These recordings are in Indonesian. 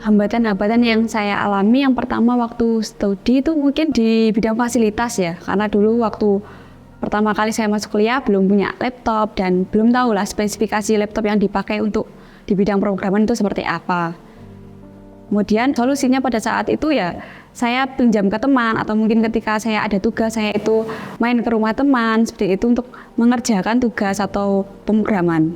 Hambatan-hambatan yang saya alami yang pertama waktu studi itu mungkin di bidang fasilitas ya, karena dulu waktu pertama kali saya masuk kuliah belum punya laptop dan belum tahu lah spesifikasi laptop yang dipakai untuk di bidang programan itu seperti apa. Kemudian solusinya pada saat itu ya saya pinjam ke teman atau mungkin ketika saya ada tugas saya itu main ke rumah teman seperti itu untuk mengerjakan tugas atau pemrograman.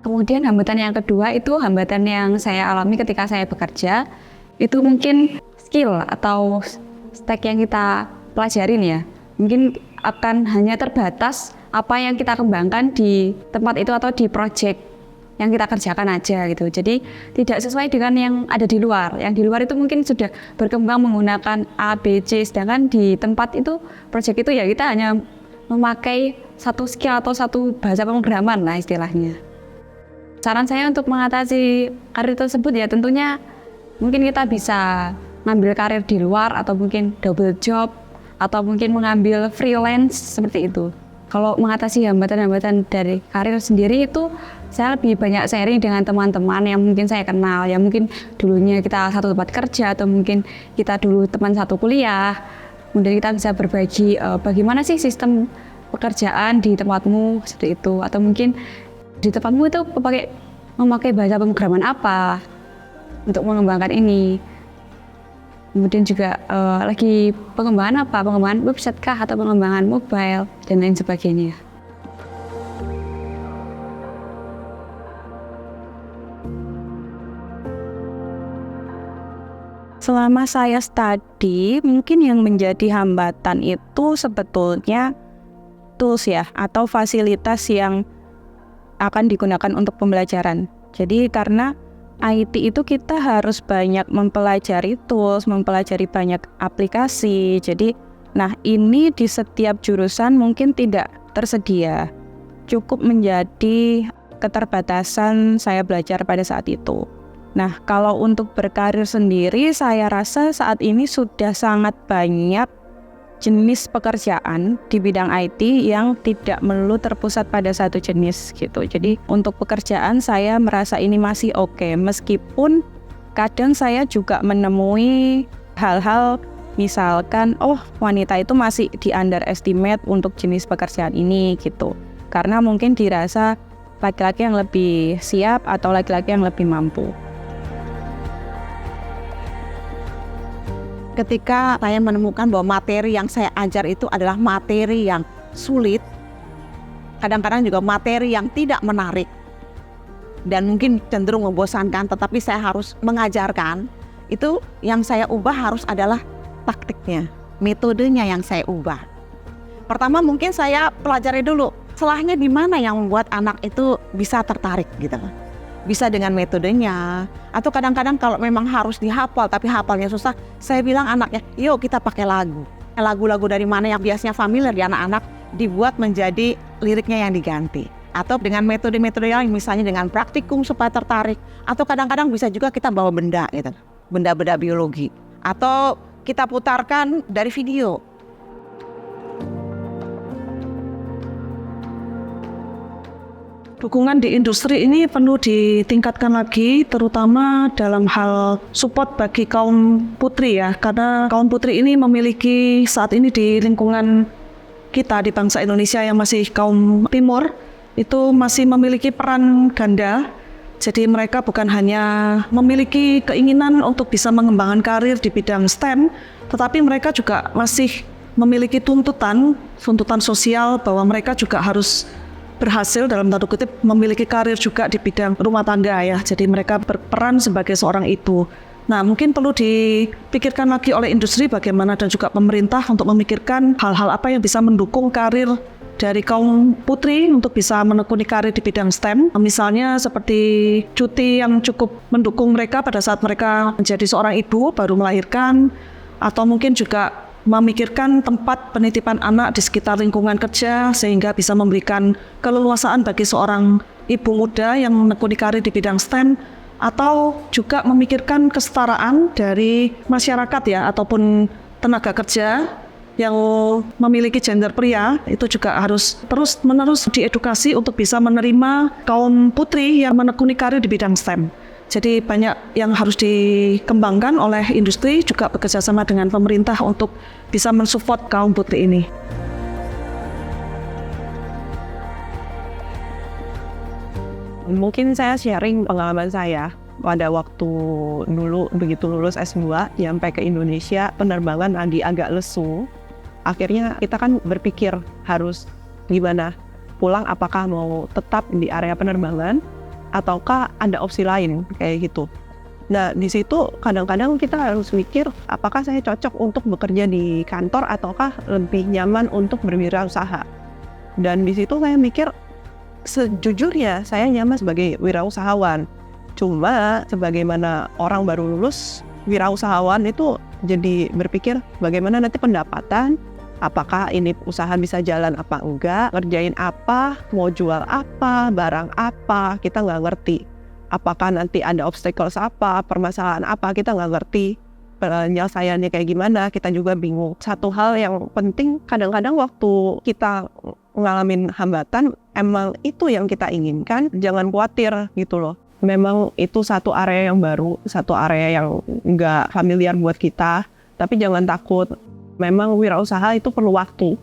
Kemudian hambatan yang kedua itu hambatan yang saya alami ketika saya bekerja, itu mungkin skill atau stack yang kita pelajarin ya. Mungkin akan hanya terbatas apa yang kita kembangkan di tempat itu atau di project yang kita kerjakan aja gitu. Jadi tidak sesuai dengan yang ada di luar. Yang di luar itu mungkin sudah berkembang menggunakan A, B, C, sedangkan di tempat itu, project itu ya kita hanya memakai satu skill atau satu bahasa pemrograman lah istilahnya. Saran saya untuk mengatasi karir tersebut ya tentunya mungkin kita bisa ngambil karir di luar atau mungkin double job atau mungkin mengambil freelance seperti itu. Kalau mengatasi hambatan-hambatan dari karir sendiri itu saya lebih banyak sharing dengan teman-teman yang mungkin saya kenal, yang mungkin dulunya kita satu tempat kerja atau mungkin kita dulu teman satu kuliah. Kemudian kita bisa berbagi bagaimana sih sistem pekerjaan di tempatmu seperti itu, atau mungkin di tempatmu itu memakai bahasa pemrograman apa untuk mengembangkan ini. Kemudian juga lagi pengembangan apa, pengembangan website kah atau pengembangan mobile dan lain sebagainya. Selama saya studi, mungkin yang menjadi hambatan itu sebetulnya tools ya, atau fasilitas yang akan digunakan untuk pembelajaran. Jadi karena IT itu kita harus banyak mempelajari tools, mempelajari banyak aplikasi. Jadi, nah ini di setiap jurusan mungkin tidak tersedia. Cukup menjadi keterbatasan saya belajar pada saat itu. Nah, kalau untuk berkarir sendiri, saya rasa saat ini sudah sangat banyak jenis pekerjaan di bidang IT yang tidak melulu terpusat pada satu jenis gitu. Jadi untuk pekerjaan saya merasa ini masih oke, meskipun kadang saya juga menemui hal-hal misalkan wanita itu masih di underestimate untuk jenis pekerjaan ini gitu. Karena mungkin dirasa laki-laki yang lebih siap atau laki-laki yang lebih mampu. Ketika saya menemukan bahwa materi yang saya ajar itu adalah materi yang sulit, kadang-kadang juga materi yang tidak menarik, dan mungkin cenderung membosankan, tetapi saya harus mengajarkan, itu yang saya ubah harus adalah taktiknya, metodenya yang saya ubah. Pertama mungkin saya pelajari dulu, celahnya di mana yang membuat anak itu bisa tertarik gitu. Bisa dengan metodenya, atau kadang-kadang kalau memang harus dihafal tapi hafalnya susah, saya bilang anaknya, yuk kita pakai lagu. Lagu-lagu dari mana yang biasanya familiar di anak-anak dibuat menjadi liriknya yang diganti. Atau dengan metode-metode yang misalnya dengan praktikum supaya tertarik. Atau kadang-kadang bisa juga kita bawa benda gitu, benda-benda biologi. Atau kita putarkan dari video. Dukungan di industri ini perlu ditingkatkan lagi, terutama dalam hal support bagi kaum putri ya, karena kaum putri ini memiliki saat ini di lingkungan kita di bangsa Indonesia yang masih kaum timur, itu masih memiliki peran ganda. Jadi mereka bukan hanya memiliki keinginan untuk bisa mengembangkan karir di bidang STEM, tetapi mereka juga masih memiliki tuntutan sosial bahwa mereka juga harus berhasil dalam tanda kutip memiliki karir juga di bidang rumah tangga ya. Jadi mereka berperan sebagai seorang ibu. Nah, mungkin perlu dipikirkan lagi oleh industri bagaimana dan juga pemerintah untuk memikirkan hal-hal apa yang bisa mendukung karir dari kaum putri untuk bisa menekuni karir di bidang STEM. Misalnya seperti cuti yang cukup mendukung mereka pada saat mereka menjadi seorang ibu baru melahirkan, atau mungkin juga memikirkan tempat penitipan anak di sekitar lingkungan kerja sehingga bisa memberikan keleluasaan bagi seorang ibu muda yang menekuni karir di bidang STEM, atau juga memikirkan kesetaraan dari masyarakat ya, ataupun tenaga kerja yang memiliki gender pria itu juga harus terus-menerus diedukasi untuk bisa menerima kaum putri yang menekuni karir di bidang STEM. Jadi banyak yang harus dikembangkan oleh industri, juga bekerjasama dengan pemerintah untuk bisa mensupport kaum putri ini. Mungkin saya sharing pengalaman saya pada waktu dulu begitu lulus S2 nyampe ke Indonesia, penerbangan lagi agak lesu. Akhirnya kita kan berpikir harus gimana pulang, apakah mau tetap di area penerbangan ataukah ada opsi lain kayak gitu. Nah, di situ kadang-kadang kita harus mikir apakah saya cocok untuk bekerja di kantor ataukah lebih nyaman untuk berwirausaha. Dan di situ saya mikir sejujurnya saya nyaman sebagai wirausahawan. Cuma sebagaimana orang baru lulus wirausahawan itu jadi berpikir bagaimana nanti pendapatan, apakah ini usaha bisa jalan apa enggak, ngerjain apa, mau jual apa, barang apa, kita nggak ngerti. Apakah nanti ada obstacles apa, permasalahan apa, kita nggak ngerti. Penyelesaiannya kayak gimana, kita juga bingung. Satu hal yang penting, kadang-kadang waktu kita ngalamin hambatan, emang itu yang kita inginkan, jangan khawatir gitu loh. Memang itu satu area yang baru, satu area yang nggak familiar buat kita, tapi jangan takut. Memang wirausaha itu perlu waktu.